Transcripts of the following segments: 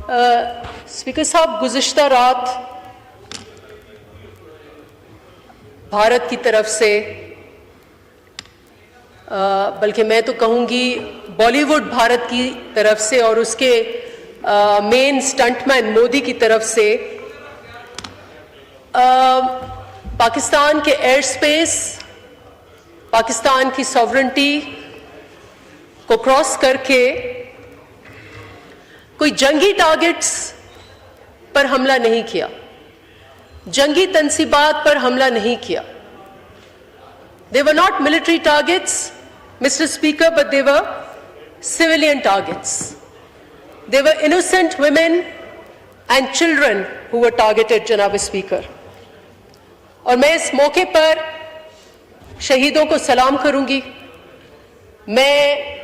Speaker साहब, गुज़िश्ता रात भारत की तरफ से, बल्कि मैं तो कहूँगी बॉलीवुड भारत की तरफ से और उसके मेन स्टंटमैन मोदी की तरफ से पाकिस्तान के एयर स्पेस, पाकिस्तान की सॉवरेंटी को क्रॉस करके कोई जंगी टारगेट्स पर हमला नहीं किया, जंगी तंसीबात पर हमला नहीं किया. They were not military targets, Mr. Speaker, but they were civilian targets. They were innocent women and children who were targeted, Janaab Speaker. और मैं इस मौके पर शहीदों को सलाम करूंगी. मैं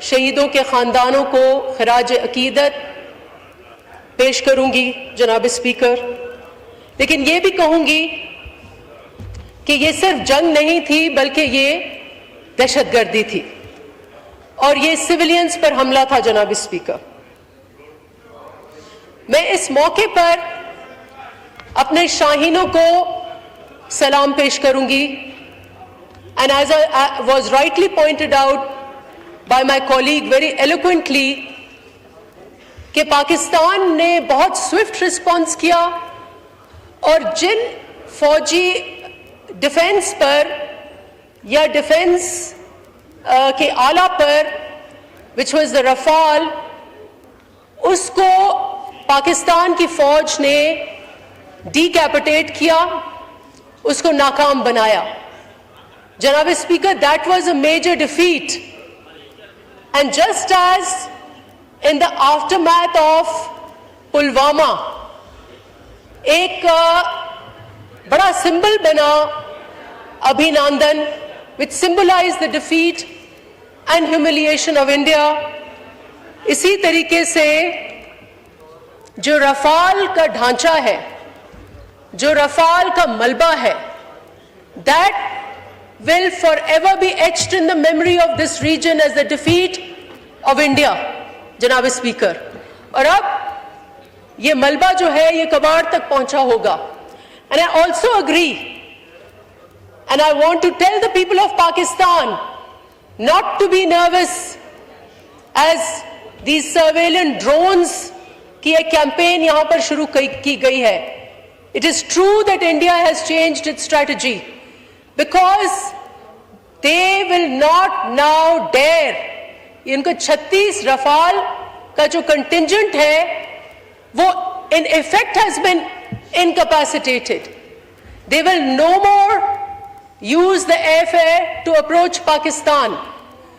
शहीदों के खानदानों को खराज अकीदत पेश करूंगी, जनाब स्पीकर. लेकिन ये भी कहूंगी कि ये सिर्फ जंग नहीं थी, बल्कि ये दहशतगर्दी थी और ये सिविलियंस पर हमला था, जनाब स्पीकर. मैं इस मौके पर अपने शाहीनों को सलाम पेश करूंगी. And as was rightly pointed out by my colleague very eloquently कि पाकिस्तान ने बहुत स्विफ्ट रिस्पॉन्स किया और जिन फौजी डिफेंस पर या डिफेंस के आला पर विच वॉज द रफाल, उसको पाकिस्तान की फौज ने डीकैपिटेट किया, उसको नाकाम बनाया. जनाब speaker, that was a major defeat. And just as in the aftermath of Pulwama एक बड़ा सिंबल बना अभिनंदन, which symbolized the defeat and humiliation of India, इसी तरीके से जो रफाल का ढांचा है, जो रफाल का मलबा है, that will forever be etched in the memory of this region as the defeat of India, जनाब स्पीकर. और अब ये मलबा जो है ये कबाड़ तक पहुंचा होगा. And I also agree, and I want to tell the people of Pakistan not to be nervous as these surveillance drones की एक कैंपेन यहां पर शुरू की गई है. It is true that India has changed its strategy, because they will not now dare, इनको 36 Rafale का जो कंटिंजेंट है वो in effect has been incapacitated. They will no more use the airfare to approach Pakistan.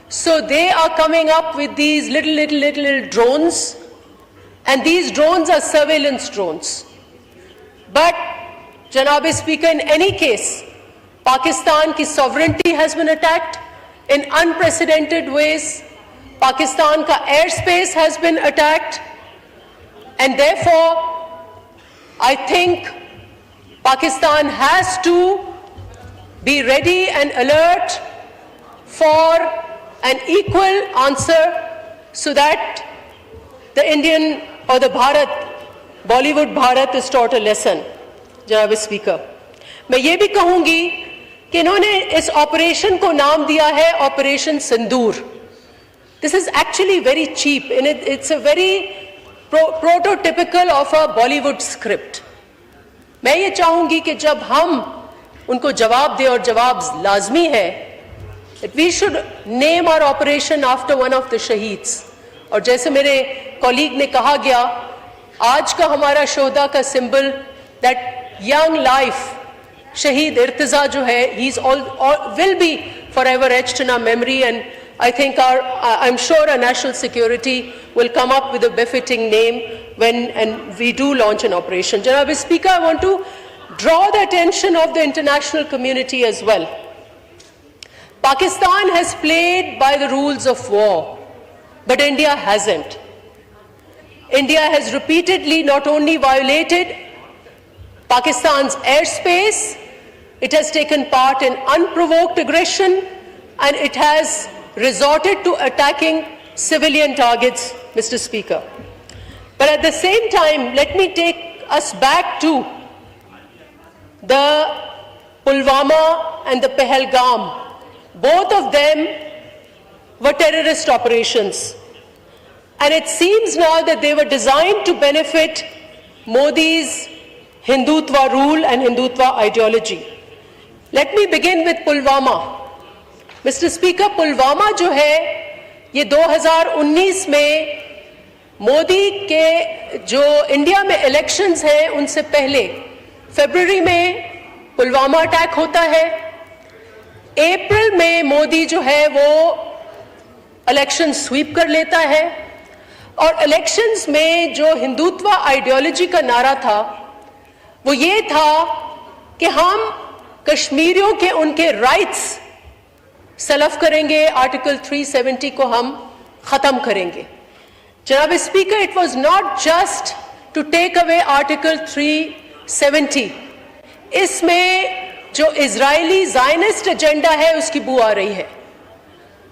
So they are coming up with these little drones, and these drones are surveillance drones. But Janab Speaker, in any case, Pakistan की sovereignty has been attacked in unprecedented ways. Pakistan का airspace has been attacked, and therefore I think Pakistan has to be ready and alert for an equal answer, so that the Indian or the Bollywood Bharat is taught a lesson. Janab Speaker, मैं ये भी कहूंगी कि इन्होंने इस operation को नाम दिया है operation Sindoor. This is actually very cheap and it's a very prototypical of a Bollywood script. मैं ये चाहूंगी कि जब हम उनको जवाब दें, और जवाब लाजमी है, that we should name our operation after one of the shaheeds. और जैसे मेरे कॉलीग ने कहा गया, आज का हमारा शोहदा का सिंबल, दैट यंग लाइफ, शहीद इर्तिजा जो है, he is all will be forever etched in our memory, and I think I'm sure our national security will come up with a befitting name when we do launch an operation. Janab Speaker, I want to draw the attention of the international community as well. Pakistan has played by the rules of war, but India hasn't. India has repeatedly not only violated Pakistan's airspace, it has taken part in unprovoked aggression, and it has resorted to attacking civilian targets, Mr. Speaker. But at the same time, let me take us back to the Pulwama and the Pahalgam. Both of them were terrorist operations. And it seems now that they were designed to benefit Modi's Hindutva rule and Hindutva ideology. Let me begin with Pulwama. Mr. Speaker, Pulwama जो है ये 2019 में मोदी के जो India में elections हैं उनसे पहले फरवरी में पुलवामा अटैक होता है। अप्रैल में मोदी जो है वो इलेक्शन स्वीप कर लेता है और इलेक्शंस में जो हिंदुत्व आइडियोलॉजी का नारा था वो ये था कि हम कश्मीरियों के उनके राइट्स सलफ करेंगे, आर्टिकल 370 को हम खत्म करेंगे। जनाब speaker, it was not just to take away article 370, इसमें जो इजरायली ज़ायनिस्ट एजेंडा है उसकी बू आ रही है।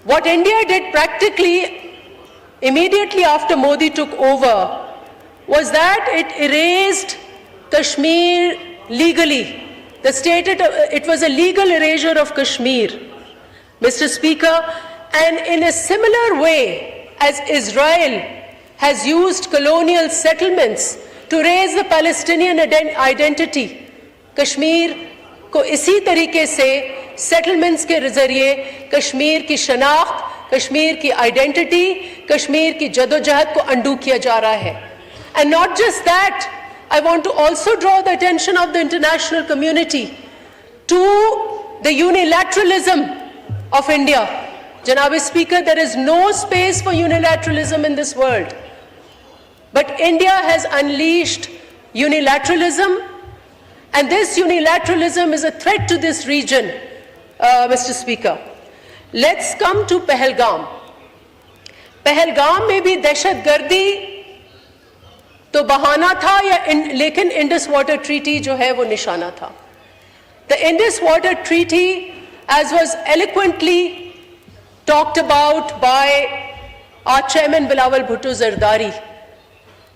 What India did practically immediately after Modi took over was that it erased Kashmir legally. The state, it was a legal erasure of Kashmir, Mr. Speaker, and in a similar way as Israel has used colonial settlements to raise the Palestinian identity, Kashmir को इसी तरीके से settlements के जरिए कश्मीर की शनाख्त, कश्मीर की identity, Kashmir की जदोजहद को अंडू किया जा रहा है। And not just that, I want to also draw the attention of the international community to the unilateralism of India. Janab Speaker, there is no space for unilateralism in this world. But India has unleashed unilateralism, and this unilateralism is a threat to this region, Mr. Speaker. Let's come to Pahalgam. Pahalgam में भी दहशतगर्दी तो बहाना था या लेकिन Indus water treaty जो है वो निशाना था। The Indus Water Treaty, as was eloquently talked about by our chairman Bilawal Bhutto Zardari,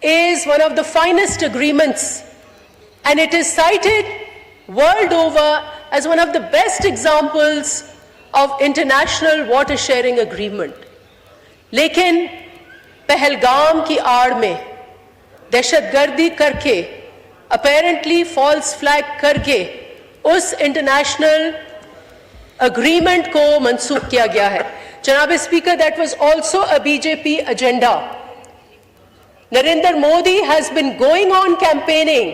is one of the finest agreements, and it is cited world over as one of the best examples of international water sharing agreement. लेकिन पहलगाम की आड़ में दहशतगर्दी करके, apparently false flag करके उस international agreement को मंसूख किया गया है। जनाब speaker, that was also a BJP agenda. Narendra Modi has been going on campaigning,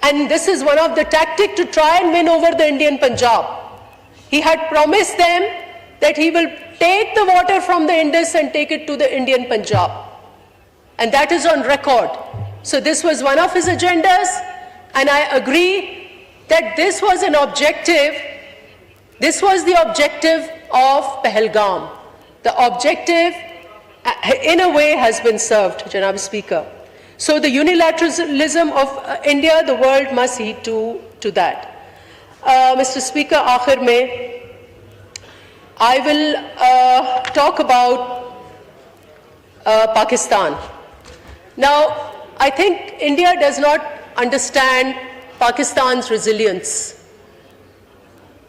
and this is one of the tactic to try and win over the Indian Punjab. He had promised them that he will take the water from the Indus and take it to the Indian Punjab. And that is on record. So this was one of his agendas, and I agree that this was an objective. This was the objective of Pahalgam. The objective, in a way, has been served, Janab Speaker. So the unilateralism of India, the world must heed to that. Mr. Speaker, आखिर में I will talk about Pakistan. Now, I think India does not understand Pakistan's resilience.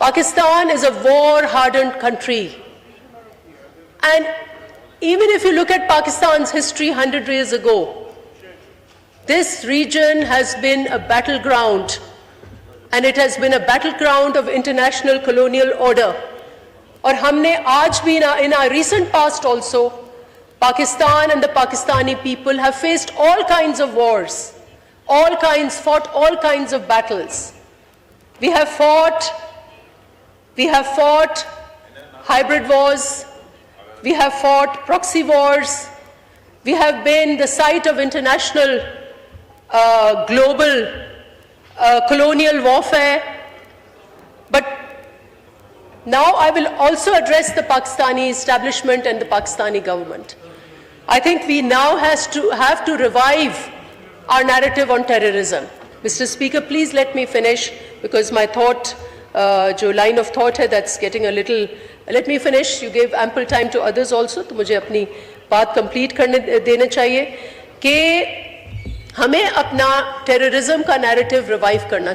Pakistan is a war-hardened country. And even if you look at Pakistan's history 100 years ago, this region has been a battleground, and it has been a battleground of international colonial order. और हमने आज भी in our recent past also, Pakistan and the Pakistani people have faced all kinds of wars, fought all kinds of battles. We have fought hybrid wars, we have fought proxy wars, we have been the site of international global colonial warfare. But now I will also address the Pakistani establishment and the Pakistani government. I think we now have to revive our narrative on terrorism. Mr. Speaker, please let me finish, because my thought, जो line of thought है, that's getting a little. Let me finish. You gave ample time to others also, तो मुझे अपनी बात complete करने देना चाहिए कि हमें अपना टेररिज्म का नैरेटिव रिवाइव करना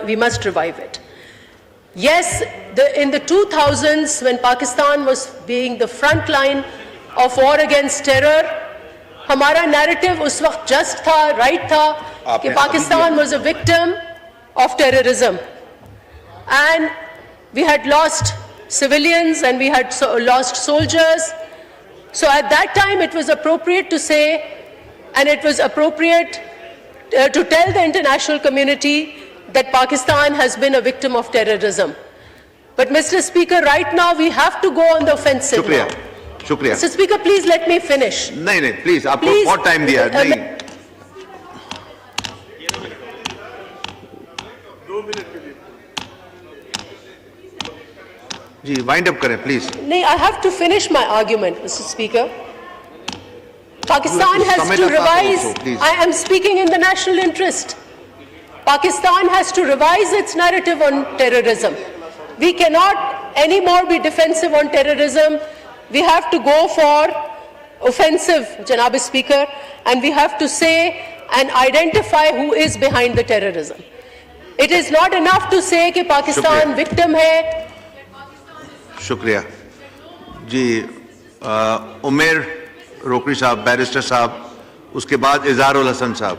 we must revive it. Yes, in the 2000s, when Pakistan was being the front line of war against terror, हमारा नैरेटिव उस वक्त जस्ट था, राइट था कि Pakistan was a victim of terrorism, and we had lost civilians and we had lost soldiers. So at that time it was appropriate to say, and it was appropriate to tell the international community that Pakistan has been a victim of terrorism. But Mr. Speaker, right now we have to go on the offensive. शुक्रिया, शुक्रिया. Mr. Speaker, please let me finish. नहीं, please, आपको बहुत time दिया. नहीं. 2 minute के लिए. जी, wind up करें, please. नहीं, I have to finish my argument, Mr. Speaker. Pakistan has to revise. I am speaking in the national interest. Pakistan has to revise its narrative on terrorism. We cannot anymore be defensive on terrorism. We have to go for offensive, Janab Speaker, and we have to say and identify who is behind the terrorism. It is not enough to say कि Pakistan victim है. शुक्रिया. जी, उमेर रोकड़ी साहब, barrister साहब, उसके बाद इज़हारुल हसन साहब.